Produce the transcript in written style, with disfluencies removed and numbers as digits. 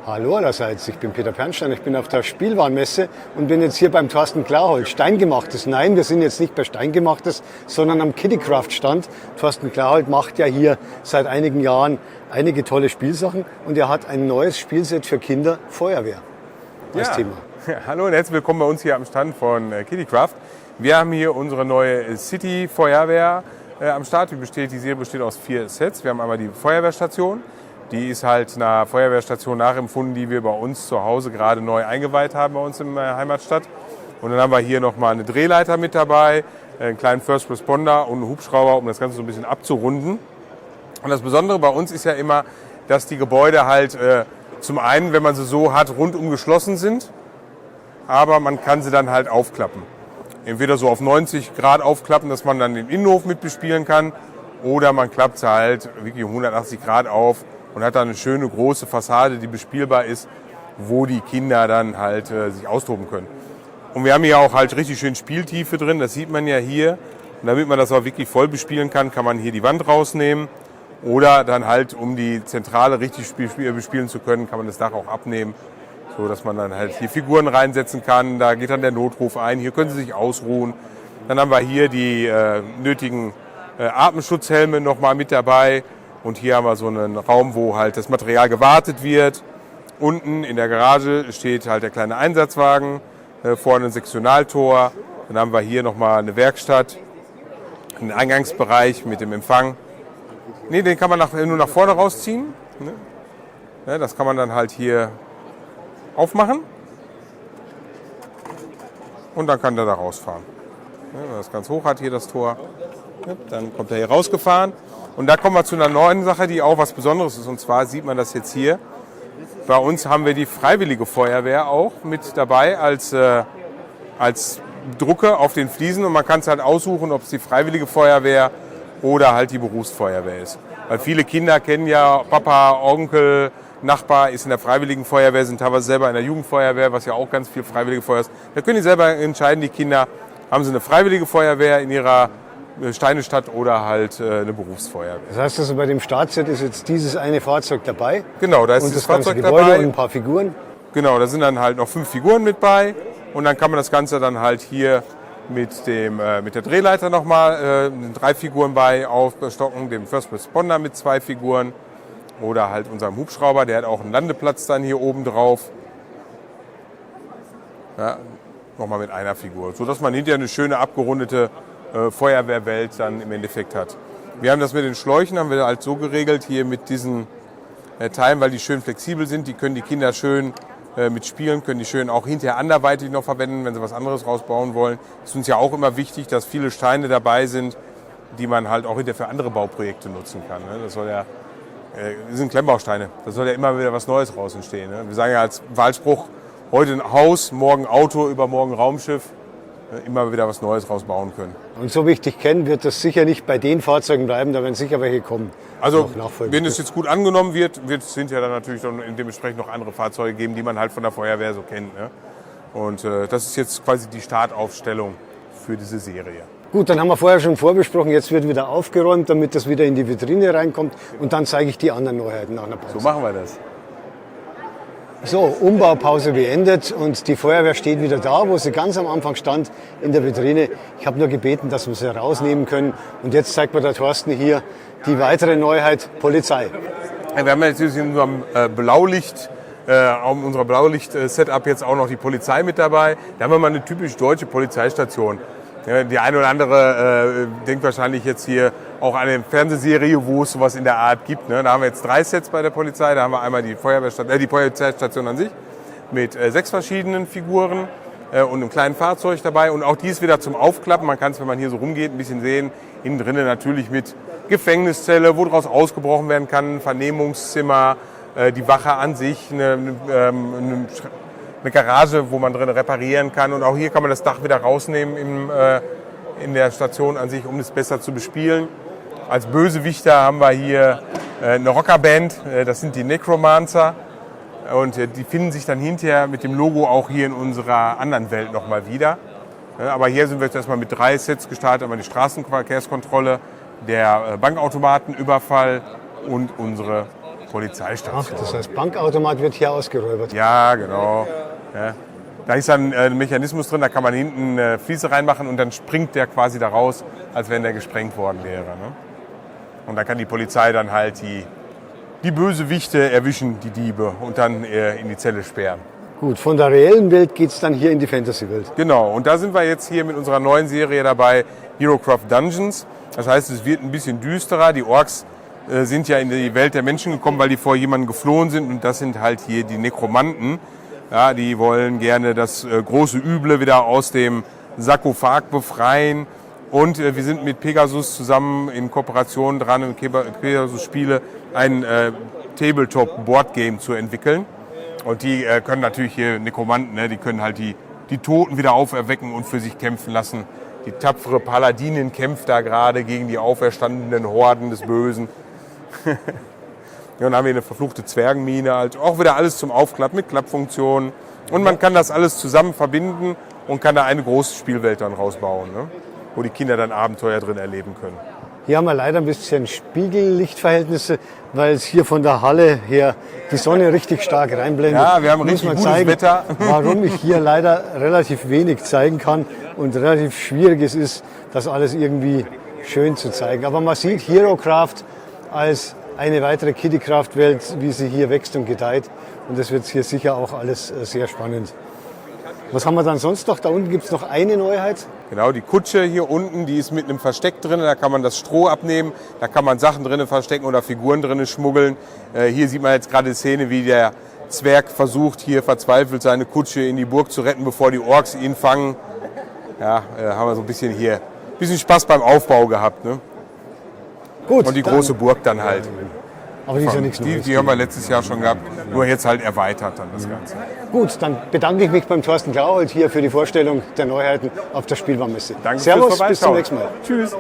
Hallo allerseits, ich bin Peter Pernstein, ich bin auf der Spielwarenmesse und bin jetzt hier beim Thorsten Klarholt. Steingemachtes, nein, wir sind jetzt nicht bei Steingemachtes, sondern am Kiddicraft-Stand. Thorsten Klarholt macht ja hier seit einigen Jahren einige tolle Spielsachen und er hat ein neues Spielset für Kinder, Feuerwehr, als Thema. Ja, hallo und herzlich willkommen bei uns hier am Stand von Kiddicraft. Wir haben hier unsere neue City-Feuerwehr am Start. Die Serie besteht aus 4 Sets. Wir haben einmal die Feuerwehrstation. Die ist halt einer Feuerwehrstation nachempfunden, die wir bei uns zu Hause gerade neu eingeweiht haben bei uns in der Heimatstadt. Und dann haben wir hier nochmal eine Drehleiter mit dabei, einen kleinen First Responder und einen Hubschrauber, um das Ganze so ein bisschen abzurunden. Und das Besondere bei uns ist ja immer, dass die Gebäude halt zum einen, wenn man sie so hat, rundum geschlossen sind, aber man kann sie dann halt aufklappen. Entweder so auf 90 Grad aufklappen, dass man dann den Innenhof mit bespielen kann, oder man klappt sie halt wirklich um 180 Grad auf und hat dann eine schöne große Fassade, die bespielbar ist, wo die Kinder dann halt sich austoben können. Und wir haben hier auch halt richtig schön Spieltiefe drin, das sieht man ja hier. Und damit man das auch wirklich voll bespielen kann, kann man hier die Wand rausnehmen. Oder dann halt, um die Zentrale richtig bespielen zu können, kann man das Dach auch abnehmen, so dass man dann halt hier Figuren reinsetzen kann. Da geht dann der Notruf ein, hier können Sie sich ausruhen. Dann haben wir hier die nötigen Atemschutzhelme nochmal mit dabei. Und hier haben wir so einen Raum, wo halt das Material gewartet wird. Unten in der Garage steht halt der kleine Einsatzwagen, vorne ein Sektionaltor. Dann haben wir hier nochmal eine Werkstatt, einen Eingangsbereich mit dem Empfang. Ne, den kann man nur nach vorne rausziehen. Ne, das kann man dann halt hier aufmachen. Und dann kann der da rausfahren. Wenn man das ganz hoch hat, hier das Tor, dann kommt er hier rausgefahren. Und da kommen wir zu einer neuen Sache, die auch was Besonderes ist. Und zwar sieht man das jetzt hier. Bei uns haben wir die Freiwillige Feuerwehr auch mit dabei als Drucke auf den Fliesen. Und man kann es halt aussuchen, ob es die Freiwillige Feuerwehr oder halt die Berufsfeuerwehr ist. Weil viele Kinder kennen ja Papa, Onkel, Nachbar ist in der Freiwilligen Feuerwehr, sind teilweise selber in der Jugendfeuerwehr, was ja auch ganz viel Freiwillige Feuerwehr ist. Da können die selber entscheiden, die Kinder, haben sie eine Freiwillige Feuerwehr in ihrer Steinestadt oder halt eine Berufsfeuerwehr. Das heißt also, bei dem Startset ist jetzt dieses eine Fahrzeug dabei? Genau, da ist und das ganze Fahrzeug Gebäude dabei. Und ein paar Figuren? Genau, da sind dann halt noch 5 Figuren mit bei und dann kann man das Ganze dann halt hier mit der Drehleiter nochmal 3 Figuren bei aufstocken, dem First Responder mit 2 Figuren oder halt unserem Hubschrauber, der hat auch einen Landeplatz dann hier oben drauf. Ja, nochmal mit einer Figur, sodass man hinterher eine schöne abgerundete Feuerwehrwelt dann im Endeffekt hat. Wir haben das mit den Schläuchen, haben wir halt so geregelt hier mit diesen Teilen, weil die schön flexibel sind, die können die Kinder schön mitspielen, können die schön auch hinterher anderweitig noch verwenden, wenn sie was anderes rausbauen wollen. Es ist uns ja auch immer wichtig, dass viele Steine dabei sind, die man halt auch hinterher für andere Bauprojekte nutzen kann. Das sind Klemmbausteine, da soll ja immer wieder was Neues raus entstehen. Wir sagen ja als Wahlspruch, heute ein Haus, morgen Auto, übermorgen Raumschiff, immer wieder was Neues rausbauen können. Und so wie ich dich kenne, wird das sicher nicht bei den Fahrzeugen bleiben, da werden sicher welche kommen. Also wenn es jetzt gut angenommen wird es ja dann natürlich dann dementsprechend noch andere Fahrzeuge geben, die man halt von der Feuerwehr so kennt. Ne? Und das ist jetzt quasi die Startaufstellung für diese Serie. Gut, dann haben wir vorher schon vorbesprochen, jetzt wird wieder aufgeräumt, damit das wieder in die Vitrine reinkommt und dann zeige ich die anderen Neuheiten nach einer Pause. So machen wir das. So, Umbaupause beendet und die Feuerwehr steht wieder da, wo sie ganz am Anfang stand, in der Vitrine. Ich habe nur gebeten, dass wir sie rausnehmen können. Und jetzt zeigt mir der Thorsten hier die weitere Neuheit, Polizei. Wir haben jetzt in unserem unserer Blaulicht-Setup jetzt auch noch die Polizei mit dabei. Da haben wir mal eine typisch deutsche Polizeistation. Ja, die eine oder andere denkt wahrscheinlich jetzt hier auch an eine Fernsehserie, wo es sowas in der Art gibt. Ne? Da haben wir jetzt 3 Sets bei der Polizei. Da haben wir einmal die Polizeistation an sich mit 6 verschiedenen Figuren und einem kleinen Fahrzeug dabei. Und auch die ist wieder zum Aufklappen. Man kann es, wenn man hier so rumgeht, ein bisschen sehen. Innen drinnen natürlich mit Gefängniszelle, wo draus ausgebrochen werden kann, Vernehmungszimmer, die Wache an sich, eine Garage, wo man drin reparieren kann. Und auch hier kann man das Dach wieder rausnehmen in der Station an sich, um es besser zu bespielen. Als Bösewichter haben wir hier eine Rockerband, das sind die Necromancer. Und die finden sich dann hinterher mit dem Logo auch hier in unserer anderen Welt nochmal wieder. Aber hier sind wir jetzt erstmal mit 3 Sets gestartet. Einmal die Straßenverkehrskontrolle, der Bankautomatenüberfall und unsere Polizeistation. Ach, das heißt, Bankautomat wird hier ausgeräubert. Ja, genau. Ja. Da ist dann ein Mechanismus drin, da kann man hinten eine Fliese reinmachen und dann springt der quasi da raus, als wenn der gesprengt worden wäre. Ne? Und dann kann die Polizei dann halt die Bösewichte erwischen, die Diebe, und dann in die Zelle sperren. Gut, von der reellen Welt geht es dann hier in die Fantasy-Welt. Genau, und da sind wir jetzt hier mit unserer neuen Serie dabei, HeroCraft Dungeons. Das heißt, es wird ein bisschen düsterer. Die Orks sind ja in die Welt der Menschen gekommen, weil die vor jemandem geflohen sind. Und das sind halt hier die Nekromanten. Ja, die wollen gerne das große Üble wieder aus dem Sarkophag befreien. Und wir sind mit Pegasus zusammen in Kooperation dran, im Pegasus-Spiele ein Tabletop-Boardgame zu entwickeln. Und die können natürlich hier, Nekromanten, ne, die können halt die Toten wieder auferwecken und für sich kämpfen lassen. Die tapfere Paladinin kämpft da gerade gegen die auferstandenen Horden des Bösen. Ja, und dann haben wir eine verfluchte Zwergenmine, halt auch wieder alles zum Aufklappen mit Klappfunktionen. Und man kann das alles zusammen verbinden und kann da eine große Spielwelt dann rausbauen, ne? Wo die Kinder dann Abenteuer drin erleben können. Hier haben wir leider ein bisschen Spiegellichtverhältnisse, weil es hier von der Halle her die Sonne richtig stark reinblendet. Ja, wir haben richtig gutes Wetter. Warum ich hier leider relativ wenig zeigen kann und relativ schwierig es ist, das alles irgendwie schön zu zeigen. Aber man sieht HeroCraft als eine weitere Kiddicraft-Welt, wie sie hier wächst und gedeiht. Und das wird hier sicher auch alles sehr spannend. Was haben wir dann sonst noch? Da unten gibt es noch eine Neuheit. Genau, die Kutsche hier unten, die ist mit einem Versteck drin. Da kann man das Stroh abnehmen, da kann man Sachen drin verstecken oder Figuren drin schmuggeln. Hier sieht man jetzt gerade die Szene, wie der Zwerg versucht, hier verzweifelt seine Kutsche in die Burg zu retten, bevor die Orks ihn fangen. Ja, haben wir so ein bisschen Spaß beim Aufbau gehabt. Ne? Gut, und die große Burg dann halt. Aber die ist ja nichts Neues. Die haben wir letztes Jahr schon gehabt, nur jetzt halt erweitert dann das Ganze. Gut, dann bedanke ich mich beim Thorsten Klauholt hier für die Vorstellung der Neuheiten auf der Spielwarenmesse. Danke Servus, fürs bis zum Vorbeischauen. nächsten Mal. Tschüss.